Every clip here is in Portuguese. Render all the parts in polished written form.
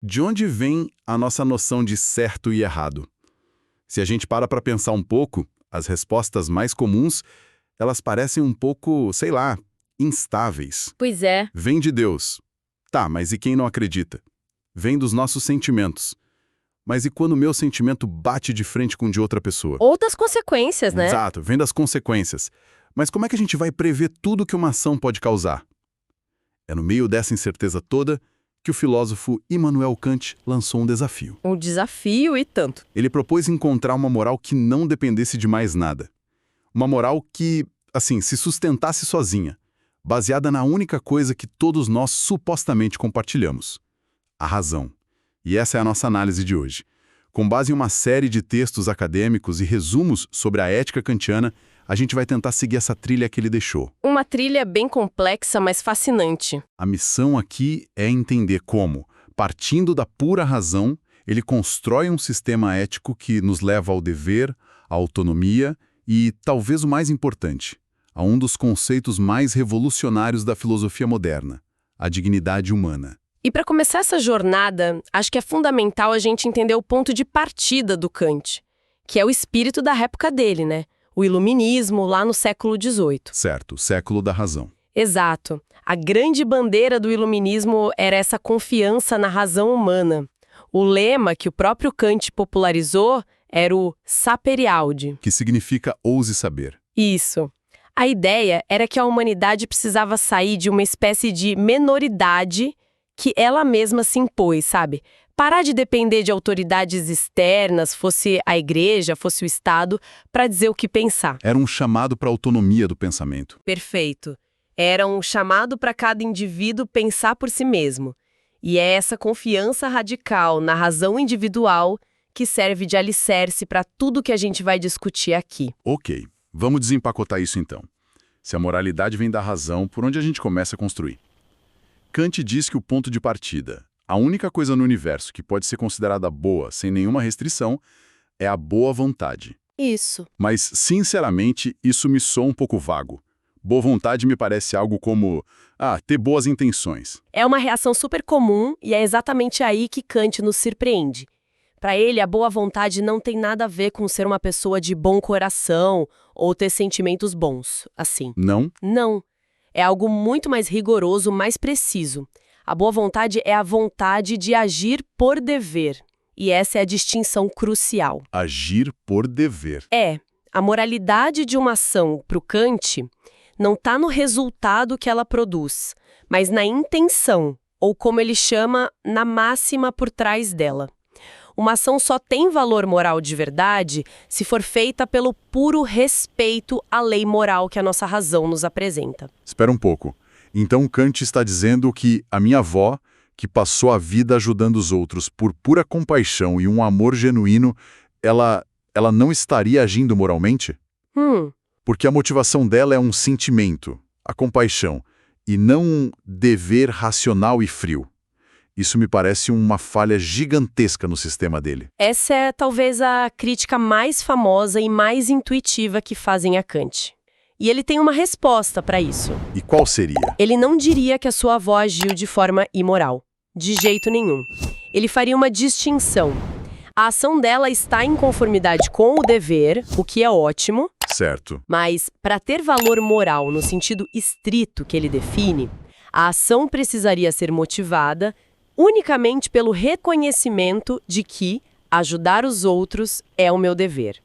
De onde vem a nossa noção de certo e errado? Se a gente para pensar um pouco, as respostas mais comuns, elas parecem um pouco, sei lá, instáveis. Pois é. Vem de Deus. Tá, mas e quem não acredita? Vem dos nossos sentimentos. Mas e quando o meu sentimento bate de frente com o de outra pessoa? Ou das consequências, né? Exato, vem das consequências. Mas como é que a gente vai prever tudo que uma ação pode causar? É no meio dessa incerteza toda que o filósofo Immanuel Kant lançou um desafio. Um desafio e tanto. Ele propôs encontrar uma moral que não dependesse de mais nada. Uma moral que, assim, se sustentasse sozinha, baseada na única coisa que todos nós supostamente compartilhamos: a razão. E essa é a nossa análise de hoje. Com base em uma série de textos acadêmicos e resumos sobre a ética kantiana, a gente vai tentar seguir essa trilha que ele deixou. Uma trilha bem complexa, mas fascinante. A missão aqui é entender como, partindo da pura razão, ele constrói um sistema ético que nos leva ao dever, à autonomia e, talvez o mais importante, a um dos conceitos mais revolucionários da filosofia moderna: a dignidade humana. E para começar essa jornada, acho que é fundamental a gente entender o ponto de partida do Kant, que é o espírito da época dele, né? O iluminismo lá no século XVIII. Certo, o século da razão. Exato. A grande bandeira do iluminismo era essa confiança na razão humana. O lema que o próprio Kant popularizou era o sapere aude. Que significa ouse saber. Isso. A ideia era que a humanidade precisava sair de uma espécie de menoridade que ela mesma se impôs, sabe? Parar de depender de autoridades externas, fosse a igreja, fosse o Estado, para dizer o que pensar. Era um chamado para a autonomia do pensamento. Perfeito. Era um chamado para cada indivíduo pensar por si mesmo. E é essa confiança radical na razão individual que serve de alicerce para tudo que a gente vai discutir aqui. Ok, vamos desempacotar isso então. Se a moralidade vem da razão, por onde a gente começa a construir? Kant diz que o ponto de partida, a única coisa no universo que pode ser considerada boa sem nenhuma restrição, é a boa vontade. Isso. Mas, sinceramente, isso me soa um pouco vago. Boa vontade me parece algo como, ter boas intenções. É uma reação super comum e é exatamente aí que Kant nos surpreende. Para ele, a boa vontade não tem nada a ver com ser uma pessoa de bom coração ou ter sentimentos bons, assim. Não? Não. É algo muito mais rigoroso, mais preciso. A boa vontade é a vontade de agir por dever. E essa é a distinção crucial. Agir por dever. A moralidade de uma ação para o Kant não está no resultado que ela produz, mas na intenção, ou como ele chama, na máxima por trás dela. Uma ação só tem valor moral de verdade se for feita pelo puro respeito à lei moral que a nossa razão nos apresenta. Espera um pouco. Então Kant está dizendo que a minha avó, que passou a vida ajudando os outros por pura compaixão e um amor genuíno, ela não estaria agindo moralmente? Porque a motivação dela é um sentimento, a compaixão, e não um dever racional e frio. Isso me parece uma falha gigantesca no sistema dele. Essa é talvez a crítica mais famosa e mais intuitiva que fazem a Kant. E ele tem uma resposta para isso. E qual seria? Ele não diria que a sua avó agiu de forma imoral. De jeito nenhum. Ele faria uma distinção. A ação dela está em conformidade com o dever, o que é ótimo. Certo. Mas, para ter valor moral no sentido estrito que ele define, a ação precisaria ser motivada unicamente pelo reconhecimento de que ajudar os outros é o meu dever.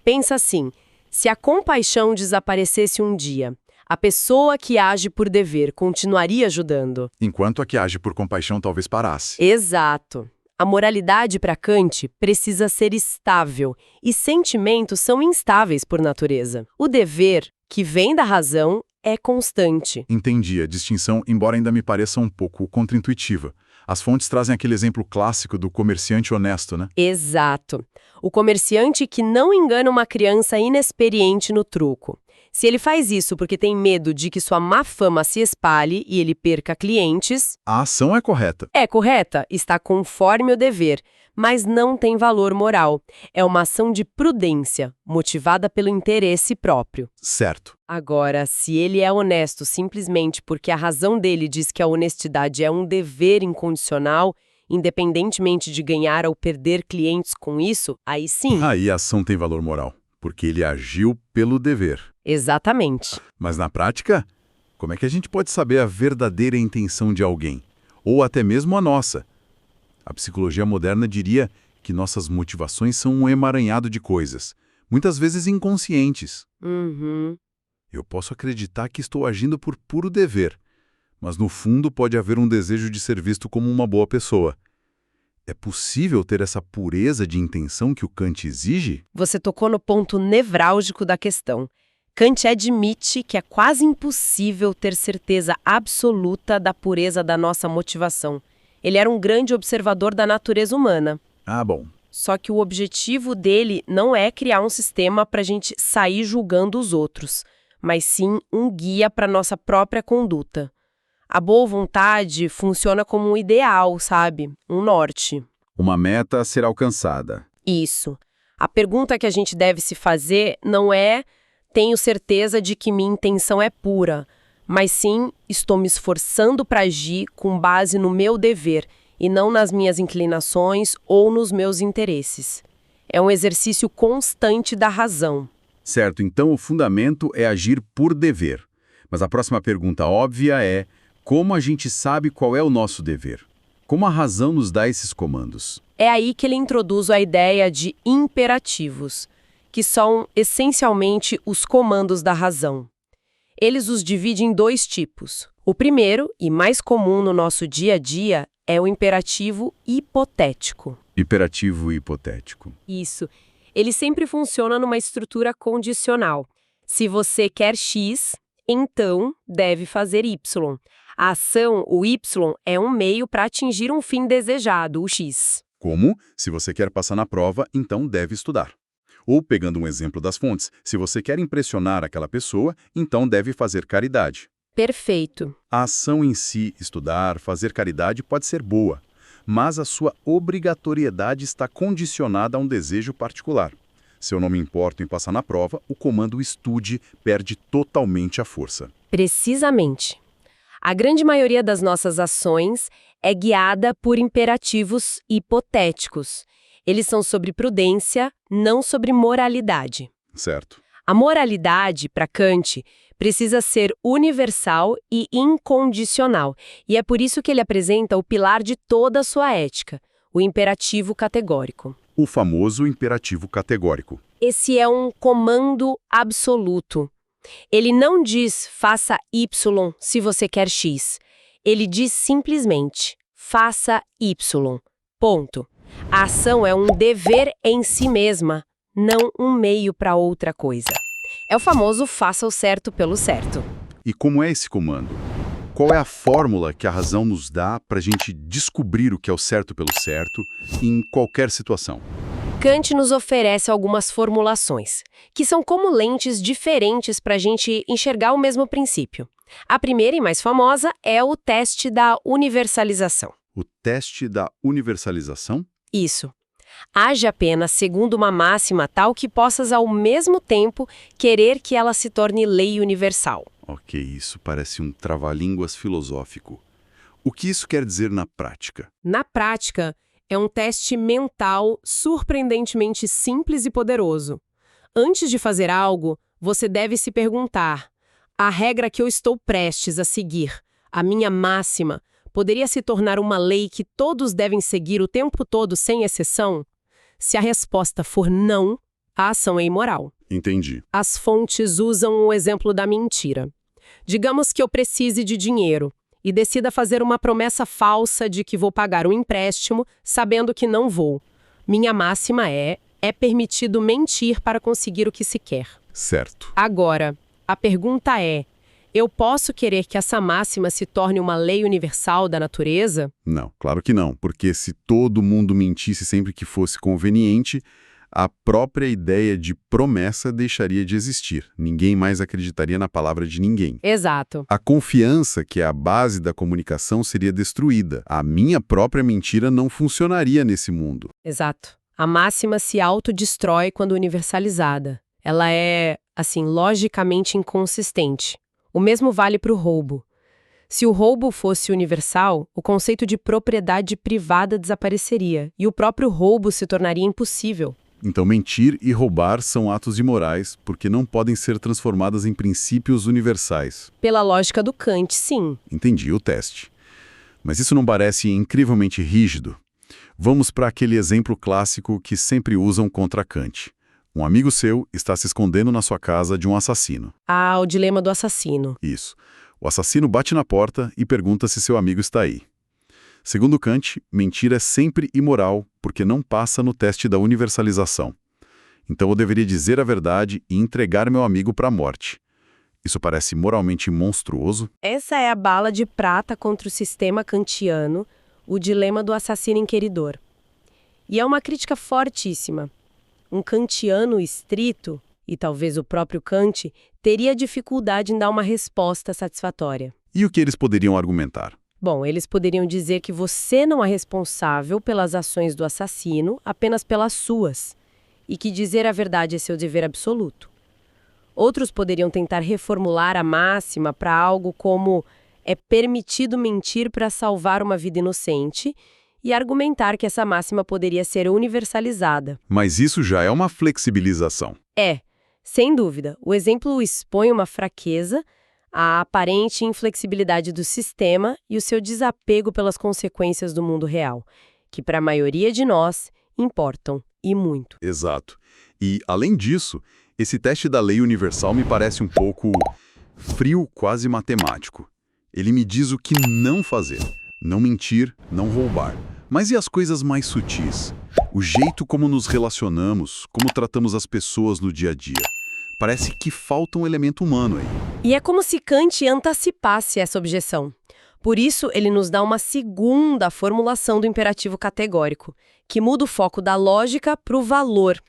Pensa assim, se a compaixão desaparecesse um dia, a pessoa que age por dever continuaria ajudando? Enquanto a que age por compaixão talvez parasse. Exato. A moralidade para Kant precisa ser estável, e sentimentos são instáveis por natureza. O dever, que vem da razão, é constante. Entendi a distinção, embora ainda me pareça um pouco contraintuitiva. As fontes trazem aquele exemplo clássico do comerciante honesto, né? Exato. O comerciante que não engana uma criança inexperiente no truco. Se ele faz isso porque tem medo de que sua má fama se espalhe e ele perca clientes... A ação é correta. É correta, está conforme o dever, mas não tem valor moral. É uma ação de prudência, motivada pelo interesse próprio. Certo. Agora, se ele é honesto simplesmente porque a razão dele diz que a honestidade é um dever incondicional, independentemente de ganhar ou perder clientes com isso, aí sim. Aí a ação tem valor moral, porque ele agiu pelo dever. Exatamente. Mas na prática, como é que a gente pode saber a verdadeira intenção de alguém? Ou até mesmo a nossa? A psicologia moderna diria que nossas motivações são um emaranhado de coisas, muitas vezes inconscientes. Uhum. Eu posso acreditar que estou agindo por puro dever, mas no fundo pode haver um desejo de ser visto como uma boa pessoa. É possível ter essa pureza de intenção que o Kant exige? Você tocou no ponto nevrálgico da questão. Kant admite que é quase impossível ter certeza absoluta da pureza da nossa motivação. Ele era um grande observador da natureza humana. Ah, bom. Só que o objetivo dele não é criar um sistema para a gente sair julgando os outros, mas sim um guia para nossa própria conduta. A boa vontade funciona como um ideal, sabe? Um norte. Uma meta a ser alcançada. Isso. A pergunta que a gente deve se fazer não é: tenho certeza de que minha intenção é pura, mas sim, estou me esforçando para agir com base no meu dever e não nas minhas inclinações ou nos meus interesses. É um exercício constante da razão. Certo, então o fundamento é agir por dever. Mas a próxima pergunta óbvia é: como a gente sabe qual é o nosso dever? Como a razão nos dá esses comandos? É aí que ele introduz a ideia de imperativos, que são essencialmente os comandos da razão. Eles os dividem em dois tipos. O primeiro, e mais comum no nosso dia a dia, é o imperativo hipotético. Imperativo hipotético. Isso. Ele sempre funciona numa estrutura condicional. Se você quer X, então deve fazer Y. A ação, o Y, é um meio para atingir um fim desejado, o X. Como? Se você quer passar na prova, então deve estudar. Ou, pegando um exemplo das fontes, se você quer impressionar aquela pessoa, então deve fazer caridade. Perfeito. A ação em si, estudar, fazer caridade, pode ser boa, mas a sua obrigatoriedade está condicionada a um desejo particular. Se eu não me importo em passar na prova, o comando estude perde totalmente a força. Precisamente. A grande maioria das nossas ações é guiada por imperativos hipotéticos. Eles são sobre prudência, não sobre moralidade. Certo. A moralidade, para Kant, precisa ser universal e incondicional. E é por isso que ele apresenta o pilar de toda a sua ética, o imperativo categórico. O famoso imperativo categórico. Esse é um comando absoluto. Ele não diz faça Y se você quer X. Ele diz simplesmente faça Y. Ponto. A ação é um dever em si mesma, não um meio para outra coisa. É o famoso faça o certo pelo certo. E como é esse comando? Qual é a fórmula que a razão nos dá para a gente descobrir o que é o certo pelo certo em qualquer situação? Kant nos oferece algumas formulações, que são como lentes diferentes para a gente enxergar o mesmo princípio. A primeira e mais famosa é o teste da universalização. O teste da universalização? Isso. Age apenas segundo uma máxima tal que possas ao mesmo tempo querer que ela se torne lei universal. Ok, isso parece um trava-línguas filosófico. O que isso quer dizer na prática? Na prática, é um teste mental surpreendentemente simples e poderoso. Antes de fazer algo, você deve se perguntar: a regra que eu estou prestes a seguir, a minha máxima, poderia se tornar uma lei que todos devem seguir o tempo todo sem exceção? Se a resposta for não, a ação é imoral. Entendi. As fontes usam o exemplo da mentira. Digamos que eu precise de dinheiro e decida fazer uma promessa falsa de que vou pagar um empréstimo, sabendo que não vou. Minha máxima é permitido mentir para conseguir o que se quer. Certo. Agora, a pergunta é: eu posso querer que essa máxima se torne uma lei universal da natureza? Não, claro que não, porque se todo mundo mentisse sempre que fosse conveniente, a própria ideia de promessa deixaria de existir. Ninguém mais acreditaria na palavra de ninguém. Exato. A confiança, que é a base da comunicação, seria destruída. A minha própria mentira não funcionaria nesse mundo. Exato. A máxima se autodestrói quando universalizada. Ela é, assim, logicamente inconsistente. O mesmo vale para o roubo. Se o roubo fosse universal, o conceito de propriedade privada desapareceria e o próprio roubo se tornaria impossível. Então, mentir e roubar são atos imorais porque não podem ser transformadas em princípios universais. Pela lógica do Kant, sim. Entendi o teste. Mas isso não parece incrivelmente rígido? Vamos para aquele exemplo clássico que sempre usam contra Kant. Um amigo seu está se escondendo na sua casa de um assassino. Ah, o dilema do assassino. Isso. O assassino bate na porta e pergunta se seu amigo está aí. Segundo Kant, mentir é sempre imoral porque não passa no teste da universalização. Então eu deveria dizer a verdade e entregar meu amigo para a morte. Isso parece moralmente monstruoso? Essa é a bala de prata contra o sistema kantiano, o dilema do assassino inquiridor. E é uma crítica fortíssima. Um kantiano estrito, e talvez o próprio Kant, teria dificuldade em dar uma resposta satisfatória. E o que eles poderiam argumentar? Bom, eles poderiam dizer que você não é responsável pelas ações do assassino, apenas pelas suas, e que dizer a verdade é seu dever absoluto. Outros poderiam tentar reformular a máxima para algo como é permitido mentir para salvar uma vida inocente e argumentar que essa máxima poderia ser universalizada. Mas isso já é uma flexibilização. É, sem dúvida. O exemplo expõe uma fraqueza, a aparente inflexibilidade do sistema e o seu desapego pelas consequências do mundo real, que para a maioria de nós importam, e muito. Exato. E, além disso, esse teste da lei universal me parece um pouco frio, quase matemático. Ele me diz o que não fazer. Não mentir, não roubar. Mas e as coisas mais sutis? O jeito como nos relacionamos, como tratamos as pessoas no dia a dia. Parece que falta um elemento humano aí. E é como se Kant antecipasse essa objeção. Por isso, ele nos dá uma segunda formulação do imperativo categórico, que muda o foco da lógica para o valor.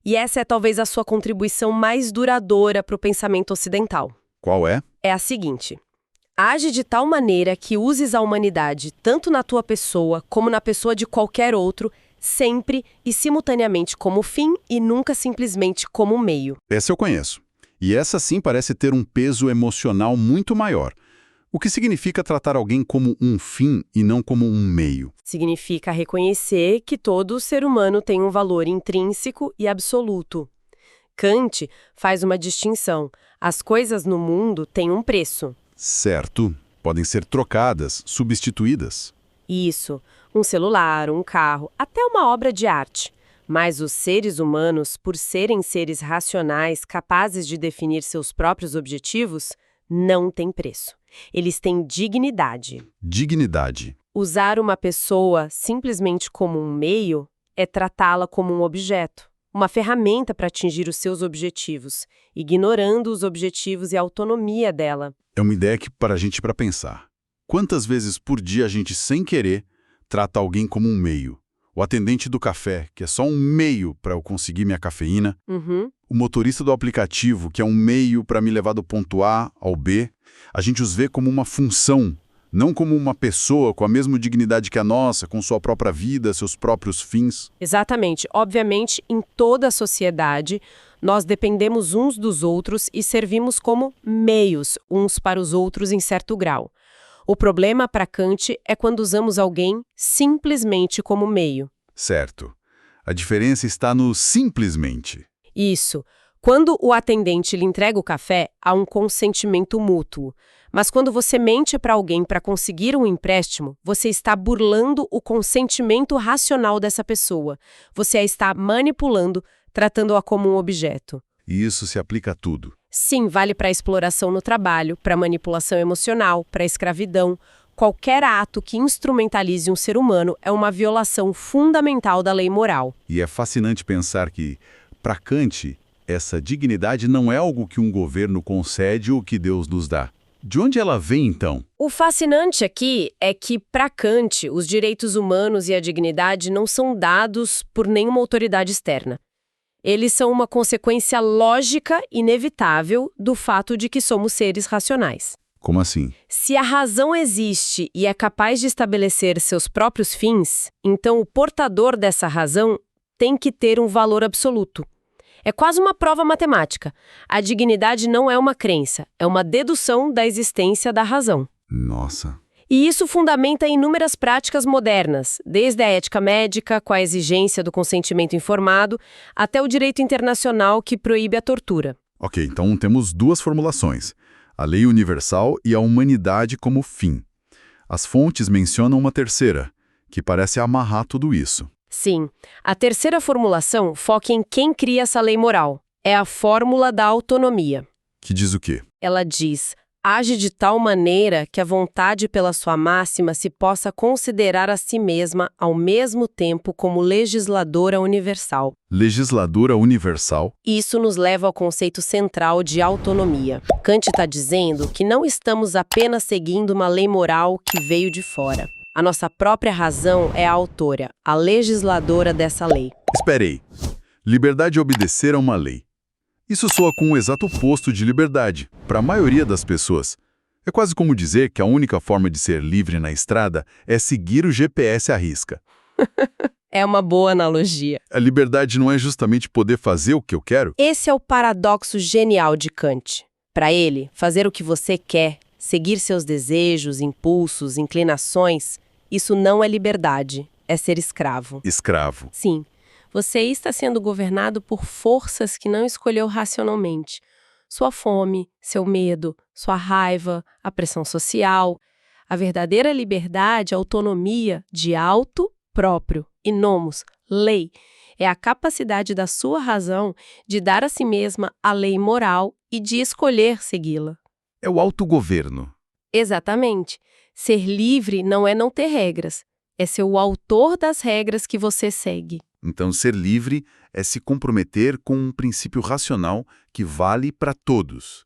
E essa é talvez a sua contribuição mais duradoura para o pensamento ocidental. Qual é? É a seguinte: age de tal maneira que uses a humanidade tanto na tua pessoa como na pessoa de qualquer outro, sempre e simultaneamente como fim e nunca simplesmente como meio. Essa eu conheço. E essa sim parece ter um peso emocional muito maior. O que significa tratar alguém como um fim e não como um meio? Significa reconhecer que todo ser humano tem um valor intrínseco e absoluto. Kant faz uma distinção. As coisas no mundo têm um preço. Certo. Podem ser trocadas, substituídas. Isso. Um celular, um carro, até uma obra de arte. Mas os seres humanos, por serem seres racionais capazes de definir seus próprios objetivos, não têm preço. Eles têm dignidade. Dignidade. Usar uma pessoa simplesmente como um meio é tratá-la como um objeto, uma ferramenta para atingir os seus objetivos, ignorando os objetivos e a autonomia dela. É uma ideia que para a gente para pensar. Quantas vezes por dia a gente, sem querer, trata alguém como um meio? O atendente do café, que é só um meio para eu conseguir minha cafeína. O motorista do aplicativo, que é um meio para me levar do ponto A ao B. A gente os vê como uma função, não como uma pessoa com a mesma dignidade que a nossa, com sua própria vida, seus próprios fins. Exatamente. Obviamente, em toda a sociedade, nós dependemos uns dos outros e servimos como meios uns para os outros em certo grau. O problema para Kant é quando usamos alguém simplesmente como meio. Certo. A diferença está no simplesmente. Isso. Quando o atendente lhe entrega o café, há um consentimento mútuo. Mas quando você mente para alguém para conseguir um empréstimo, você está burlando o consentimento racional dessa pessoa. Você a está manipulando, tratando-a como um objeto. E isso se aplica a tudo. Sim, vale para a exploração no trabalho, para manipulação emocional, para a escravidão. Qualquer ato que instrumentalize um ser humano é uma violação fundamental da lei moral. E é fascinante pensar que, para Kant, essa dignidade não é algo que um governo concede ou que Deus nos dá. De onde ela vem, então? O fascinante aqui é que, para Kant, os direitos humanos e a dignidade não são dados por nenhuma autoridade externa. Eles são uma consequência lógica inevitável do fato de que somos seres racionais. Como assim? Se a razão existe e é capaz de estabelecer seus próprios fins, então o portador dessa razão tem que ter um valor absoluto. É quase uma prova matemática. A dignidade não é uma crença, é uma dedução da existência da razão. Nossa. E isso fundamenta inúmeras práticas modernas, desde a ética médica, com a exigência do consentimento informado, até o direito internacional que proíbe a tortura. Ok, então temos duas formulações: a lei universal e a humanidade como fim. As fontes mencionam uma terceira, que parece amarrar tudo isso. Sim, a terceira formulação foca em quem cria essa lei moral. É a fórmula da autonomia. Que diz o quê? Ela diz: age de tal maneira que a vontade pela sua máxima se possa considerar a si mesma ao mesmo tempo como legisladora universal. Legisladora universal? Isso nos leva ao conceito central de autonomia. Kant está dizendo que não estamos apenas seguindo uma lei moral que veio de fora. A nossa própria razão é a autora, a legisladora dessa lei. Esperei. Liberdade de obedecer a uma lei. Isso soa com o exato oposto de liberdade, para a maioria das pessoas. É quase como dizer que a única forma de ser livre na estrada é seguir o GPS à risca. É uma boa analogia. A liberdade não é justamente poder fazer o que eu quero? Esse é o paradoxo genial de Kant. Para ele, fazer o que você quer, seguir seus desejos, impulsos, inclinações, isso não é liberdade, é ser escravo. Escravo. Sim. Você está sendo governado por forças que não escolheu racionalmente. Sua fome, seu medo, sua raiva, a pressão social. A verdadeira liberdade, a autonomia de auto próprio, e nomos, lei, é a capacidade da sua razão de dar a si mesma a lei moral e de escolher segui-la. É o autogoverno. Exatamente. Ser livre não é não ter regras. É ser o autor das regras que você segue. Então, ser livre é se comprometer com um princípio racional que vale para todos.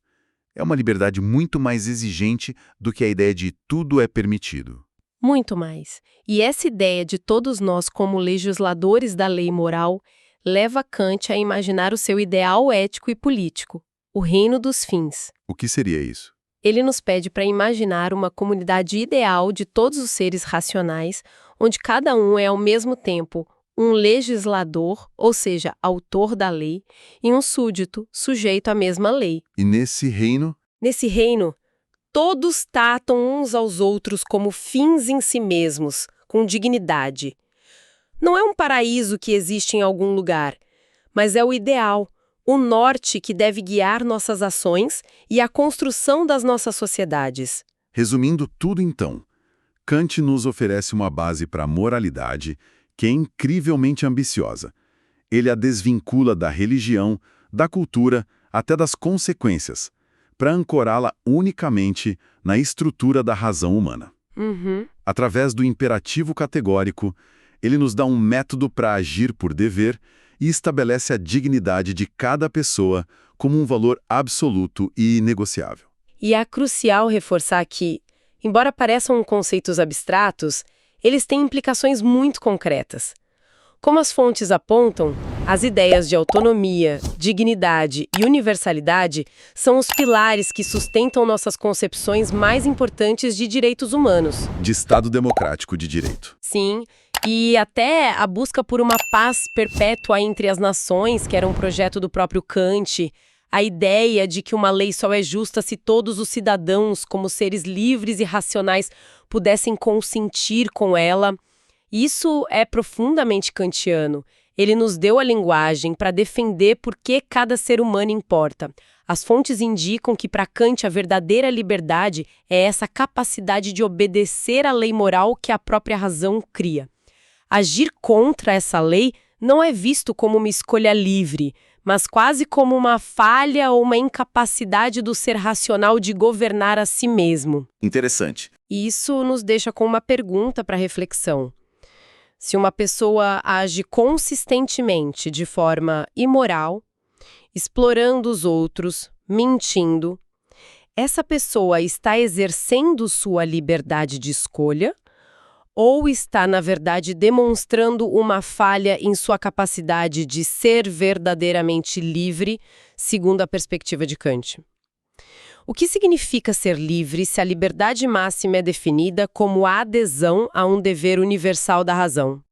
É uma liberdade muito mais exigente do que a ideia de tudo é permitido. Muito mais. E essa ideia de todos nós como legisladores da lei moral leva Kant a imaginar o seu ideal ético e político, o reino dos fins. O que seria isso? Ele nos pede para imaginar uma comunidade ideal de todos os seres racionais, onde cada um é ao mesmo tempo um legislador, ou seja, autor da lei, e um súdito, sujeito à mesma lei. E nesse reino? Nesse reino, todos tratam uns aos outros como fins em si mesmos, com dignidade. Não é um paraíso que existe em algum lugar, mas é o ideal, o norte que deve guiar nossas ações e a construção das nossas sociedades. Resumindo tudo então, Kant nos oferece uma base para a moralidade que é incrivelmente ambiciosa. Ele a desvincula da religião, da cultura, até das consequências, para ancorá-la unicamente na estrutura da razão humana. Através do imperativo categórico, ele nos dá um método para agir por dever e estabelece a dignidade de cada pessoa como um valor absoluto e inegociável. E é crucial reforçar que, embora pareçam conceitos abstratos, eles têm implicações muito concretas. Como as fontes apontam, as ideias de autonomia, dignidade e universalidade são os pilares que sustentam nossas concepções mais importantes de direitos humanos. De Estado democrático de direito. Sim, e até a busca por uma paz perpétua entre as nações, que era um projeto do próprio Kant, a ideia de que uma lei só é justa se todos os cidadãos, como seres livres e racionais, pudessem consentir com ela. Isso é profundamente kantiano. Ele nos deu a linguagem para defender por que cada ser humano importa. As fontes indicam que para Kant a verdadeira liberdade é essa capacidade de obedecer à lei moral que a própria razão cria. Agir contra essa lei não é visto como uma escolha livre, mas quase como uma falha ou uma incapacidade do ser racional de governar a si mesmo. Interessante. E isso nos deixa com uma pergunta para reflexão. Se uma pessoa age consistentemente de forma imoral, explorando os outros, mentindo, essa pessoa está exercendo sua liberdade de escolha ou está, na verdade, demonstrando uma falha em sua capacidade de ser verdadeiramente livre, segundo a perspectiva de Kant? O que significa ser livre se a liberdade máxima é definida como a adesão a um dever universal da razão?